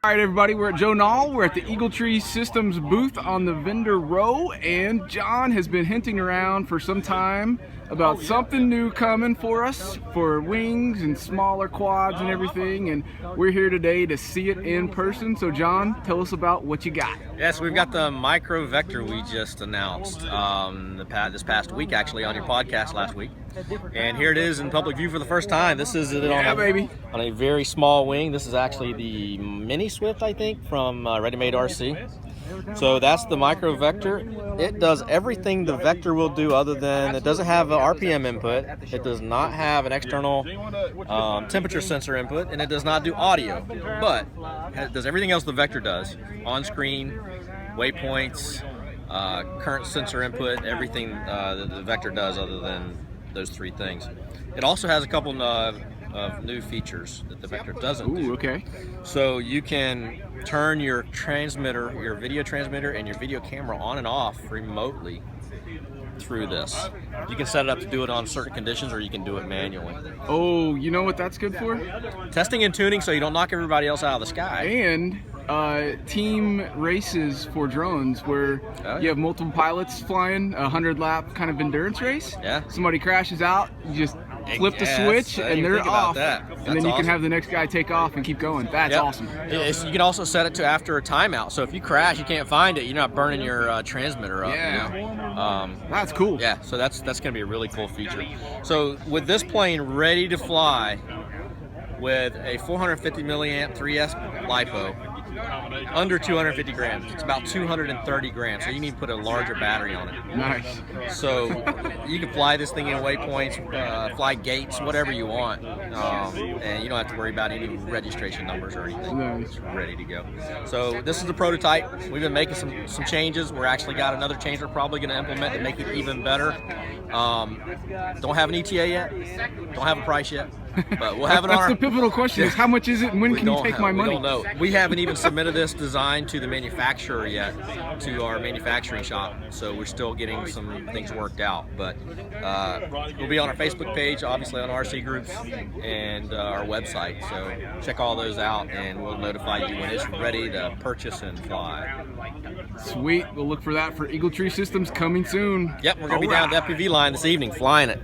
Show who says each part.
Speaker 1: All right, everybody, we're at Joe Nall. We're at the EagleTreeSystems booth on the vendor row, and John has been hinting around for some time about something new coming for us for wings and smaller quads and everything, and we're here today to see it in person. So John, tell us about what you got.
Speaker 2: Yes, we've got the micro vector we just announced this past week, actually, on your podcast last week. And here it is in public view for the first time. This is it on a very small wing. This is actually the Mini Swift, I think, from Ready Made RC. So that's the micro vector. It does everything the vector will do, other than it doesn't have an RPM input, it does not have an external temperature sensor input, and it does not do audio, but it does everything else the vector does: on screen, waypoints, current sensor input, everything that the vector does other than those three things. It also has a couple of new features that the vector doesn't do.
Speaker 1: Okay.
Speaker 2: So you can turn your transmitter, your video transmitter, and your video camera on and off remotely through this. You can set it up to do it on certain conditions, or you can do it manually.
Speaker 1: Oh, you know what that's good for?
Speaker 2: Testing and tuning, so you don't knock everybody else out of the sky.
Speaker 1: And team races for drones where you have multiple pilots flying, a 100-lap kind of endurance race.
Speaker 2: Yeah.
Speaker 1: Somebody crashes out, you just flip the switch and they're off. And then you can have the next guy take off and keep going. That's awesome.
Speaker 2: You can also set it to after a timeout. So if you crash, you can't find it, you're not burning your transmitter up.
Speaker 1: Yeah.
Speaker 2: You know?
Speaker 1: That's cool.
Speaker 2: Yeah, so that's going to be a really cool feature. So with this plane ready to fly with a 450 milliamp 3S LiPo, under 250 grams. It's about 230 grams, so you need to put a larger battery on it.
Speaker 1: Nice.
Speaker 2: So you can fly this thing in waypoints, fly gates, whatever you want, and you don't have to worry about any registration numbers or anything.
Speaker 1: Nice.
Speaker 2: It's ready to go. So this is the prototype. We've been making some changes. We're actually got another change we're probably going to implement to make it even better. Don't have an ETA yet. Don't have a price yet. But we'll have it on
Speaker 1: That's the pivotal question is how much is it and when can you take my money?
Speaker 2: We don't know. We haven't even submitted this design to the manufacturer yet, to our manufacturing shop. So we're still getting some things worked out. But we'll be on our Facebook page, obviously on RC groups, and our website. So check all those out and we'll notify you when it's ready to purchase and fly.
Speaker 1: Sweet. We'll look for that for EagleTreeSystems coming soon.
Speaker 2: Yep, we're going to be down at the FPV line this evening flying it.